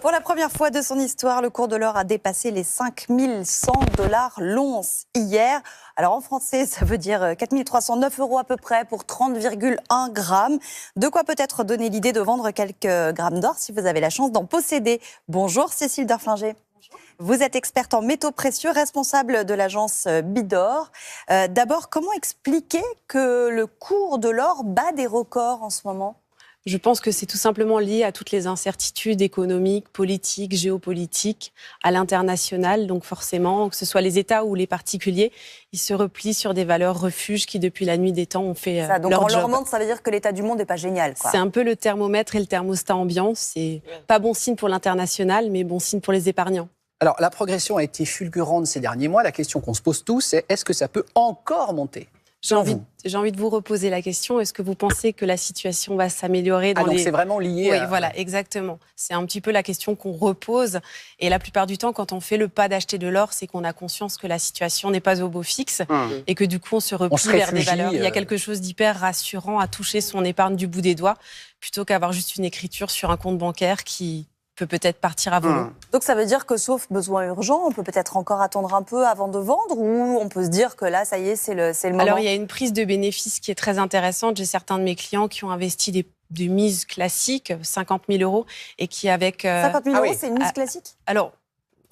Pour la première fois de son histoire, le cours de l'or a dépassé les 5100 $ l'once hier. Alors en français, ça veut dire 4309 € à peu près pour 30,1 grammes. De quoi peut-être donner l'idée de vendre quelques grammes d'or si vous avez la chance d'en posséder. Bonjour Cécile Derflinger. Vous êtes experte en métaux précieux, responsable de l'agence Bidor. D'abord, comment expliquer que le cours de l'or bat des records en ce moment ? Je pense que c'est tout simplement lié à toutes les incertitudes économiques, politiques, géopolitiques, à l'international. Donc forcément, que ce soit les États ou les particuliers, ils se replient sur des valeurs refuges qui, depuis la nuit des temps, ont fait ça, donc leur en job. leur montre, ça veut dire que l'état du monde n'est pas génial, quoi. C'est un peu le thermomètre et le thermostat ambiant. C'est pas bon signe pour l'international, mais bon signe pour les épargnants. Alors, la progression a été fulgurante ces derniers mois. La question qu'on se pose tous, c'est est-ce que ça peut encore monter ? J'ai envie de vous reposer la question. Est-ce que vous pensez que la situation va s'améliorer dans donc c'est vraiment lié Oui, à... voilà, exactement. C'est un petit peu la question qu'on repose. Et la plupart du temps, quand on fait le pas d'acheter de l'or, c'est qu'on a conscience que la situation n'est pas au beau fixe et que du coup, on se replie vers des valeurs. Il y a quelque chose d'hyper rassurant à toucher son épargne du bout des doigts plutôt qu'avoir juste une écriture sur un compte bancaire qui peut-être partir à volo. Donc ça veut dire que sauf besoin urgent, on peut peut-être encore attendre un peu avant de vendre ou on peut se dire que là, ça y est, c'est le moment. Alors il y a une prise de bénéfice qui est très intéressante. J'ai certains de mes clients qui ont investi des mises classiques, 50 000 € et qui avec... 50 000 €, c'est une mise classique ? Alors,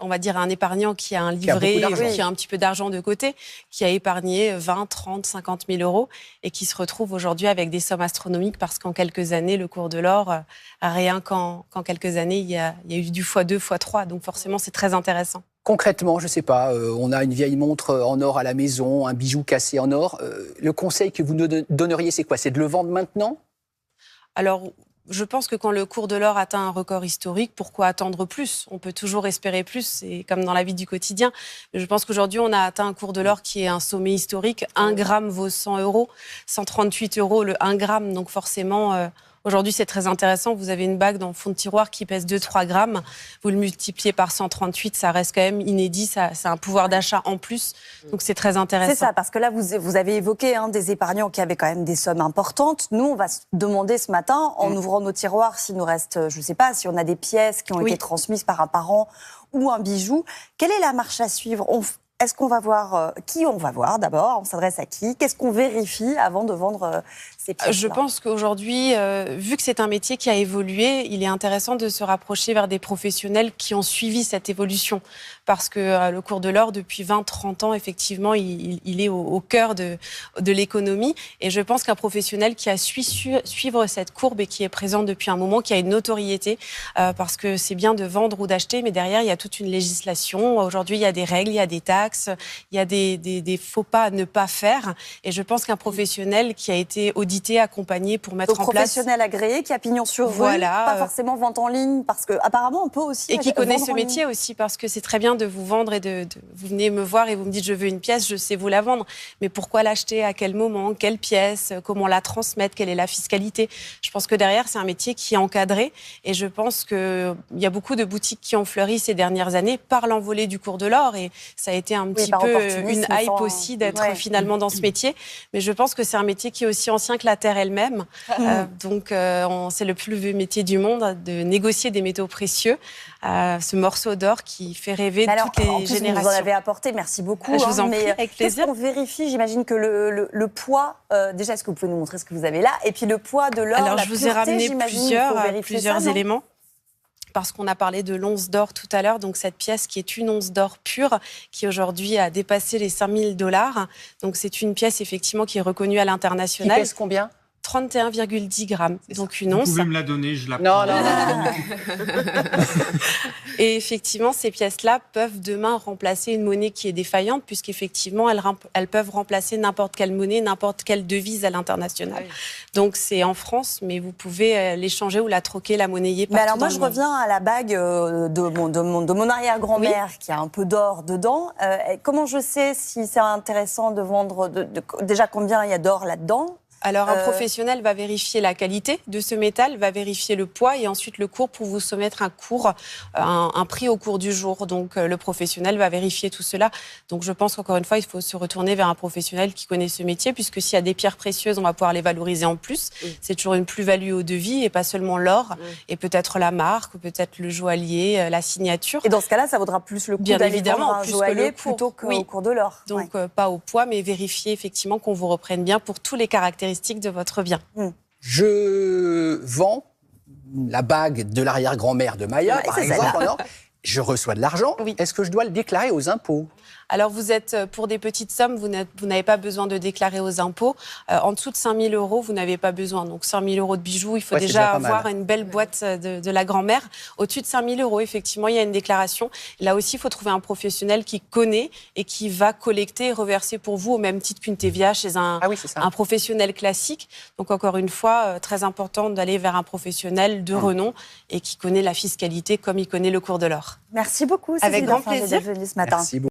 on va dire un épargnant qui a un livret, qui a un petit peu d'argent de côté, qui a épargné 20, 30, 50 000 € et qui se retrouve aujourd'hui avec des sommes astronomiques parce qu'en quelques années, le cours de l'or, rien qu'en quelques années, il y a eu du x2, x3. Donc forcément, c'est très intéressant. Concrètement, je ne sais pas, on a une vieille montre en or à la maison, un bijou cassé en or. Le conseil que vous nous donneriez, c'est quoi ? C'est de le vendre maintenant ? Alors, je pense que quand le cours de l'or atteint un record historique, pourquoi attendre plus ? On peut toujours espérer plus, c'est comme dans la vie du quotidien. Je pense qu'aujourd'hui, on a atteint un cours de l'or qui est un sommet historique. 1 gramme vaut 100 €, 138 € le 1 gramme. Donc forcément, aujourd'hui, c'est très intéressant. Vous avez une bague dans le fond de tiroir qui pèse 2-3 grammes. Vous le multipliez par 138, ça reste quand même inédit. C'est un pouvoir d'achat en plus. Donc c'est très intéressant. C'est ça, parce que là, vous avez évoqué des épargnants qui avaient quand même des sommes importantes. Nous, on va se demander ce matin, en ouvrant nos tiroirs, s'il nous reste, je ne sais pas, si on a des pièces qui ont été transmises par un parent ou un bijou. Quelle est la marche à suivre ? Est-ce qu'on va voir qui on va voir d'abord ? On s'adresse à qui ? Qu'est-ce qu'on vérifie avant de vendre ces pièces-là ? Je pense qu'aujourd'hui, vu que c'est un métier qui a évolué, il est intéressant de se rapprocher vers des professionnels qui ont suivi cette évolution. Parce que le cours de l'or, depuis 20-30 ans, effectivement, il est au cœur de l'économie. Et je pense qu'un professionnel qui a su suivre cette courbe et qui est présent depuis un moment, qui a une notoriété, parce que c'est bien de vendre ou d'acheter, mais derrière, il y a toute une législation. Aujourd'hui, il y a des règles, il y a des taxes, il y a des faux pas à ne pas faire. Et je pense qu'un professionnel qui a été audité, accompagné pour mettre en place... professionnel agréé, qui a pignon sur rue, pas forcément vente en ligne, parce qu'apparemment, on peut aussi... Et qui connaît ce métier aussi, parce que c'est très bien de vous vendre et vous venez me voir et vous me dites je veux une pièce, je sais vous la vendre. Mais pourquoi l'acheter, à quel moment, quelle pièce, comment la transmettre, quelle est la fiscalité ? Je pense que derrière, c'est un métier qui est encadré. Et je pense qu'il y a beaucoup de boutiques qui ont fleuri ces dernières années par l'envolée du cours de l'or. Et ça a été un petit peu une hype aussi d'être finalement dans ce métier. Mais je pense que c'est un métier qui est aussi ancien que la terre elle-même. Donc c'est le plus vieux métier du monde de négocier des métaux précieux. Ce morceau d'or qui fait rêver toutes les générations. Vous en avez apporté, merci beaucoup. Je vous en prie, avec plaisir. Qu'est-ce qu'on vérifie ? J'imagine que le poids, déjà, est-ce que vous pouvez nous montrer ce que vous avez là ? Et puis le poids de l'or, alors, la je vous ai ramené plusieurs éléments. Parce qu'on a parlé de l'once d'or tout à l'heure, donc cette pièce qui est une once d'or pure, qui aujourd'hui a dépassé les 5 000 $. Donc c'est une pièce effectivement qui est reconnue à l'international. Qui pèse combien ? 31,10 grammes, donc une once. Vous pouvez me la donner, je la prends. Non. Et effectivement, ces pièces-là peuvent demain remplacer une monnaie qui est défaillante, puisqu'effectivement, elles peuvent remplacer n'importe quelle monnaie, n'importe quelle devise à l'international. Oui. Donc c'est en France, mais vous pouvez l'échanger ou la troquer, la monnayer partout. Mais alors moi, je reviens à la bague de mon arrière-grand-mère, qui a un peu d'or dedans. Comment je sais si c'est intéressant de vendre déjà combien il y a d'or là-dedans ? Alors, un professionnel va vérifier la qualité de ce métal, va vérifier le poids et ensuite le cours pour vous soumettre un prix au cours du jour. Donc, le professionnel va vérifier tout cela. Donc, je pense qu'encore une fois, il faut se retourner vers un professionnel qui connaît ce métier, puisque s'il y a des pierres précieuses, on va pouvoir les valoriser en plus. C'est toujours une plus-value au devis et pas seulement l'or, et peut-être la marque, ou peut-être le joaillier, la signature. Et dans ce cas-là, ça vaudra plus le coup d'aller vendre un joaillier plutôt qu'au cours de l'or. Donc, pas au poids, mais vérifier effectivement qu'on vous reprenne bien pour tous les caractéristiques de votre bien. Je vends la bague de l'arrière-grand-mère de Maya, par exemple. Je reçois de l'argent. Oui. Est-ce que je dois le déclarer aux impôts ? Alors, vous êtes, pour des petites sommes, vous n'avez pas besoin de déclarer aux impôts. En dessous de 5 000 €, vous n'avez pas besoin. Donc, 5 000 € de bijoux, il faut déjà avoir une belle boîte de la grand-mère. Au-dessus de 5 000 €, effectivement, il y a une déclaration. Là aussi, il faut trouver un professionnel qui connaît et qui va collecter et reverser pour vous au même titre qu'une TVA chez un professionnel classique. Donc, encore une fois, très important d'aller vers un professionnel de renom et qui connaît la fiscalité comme il connaît le cours de l'or. Merci beaucoup, Avec grand plaisir. D'être venue ce matin. Merci beaucoup.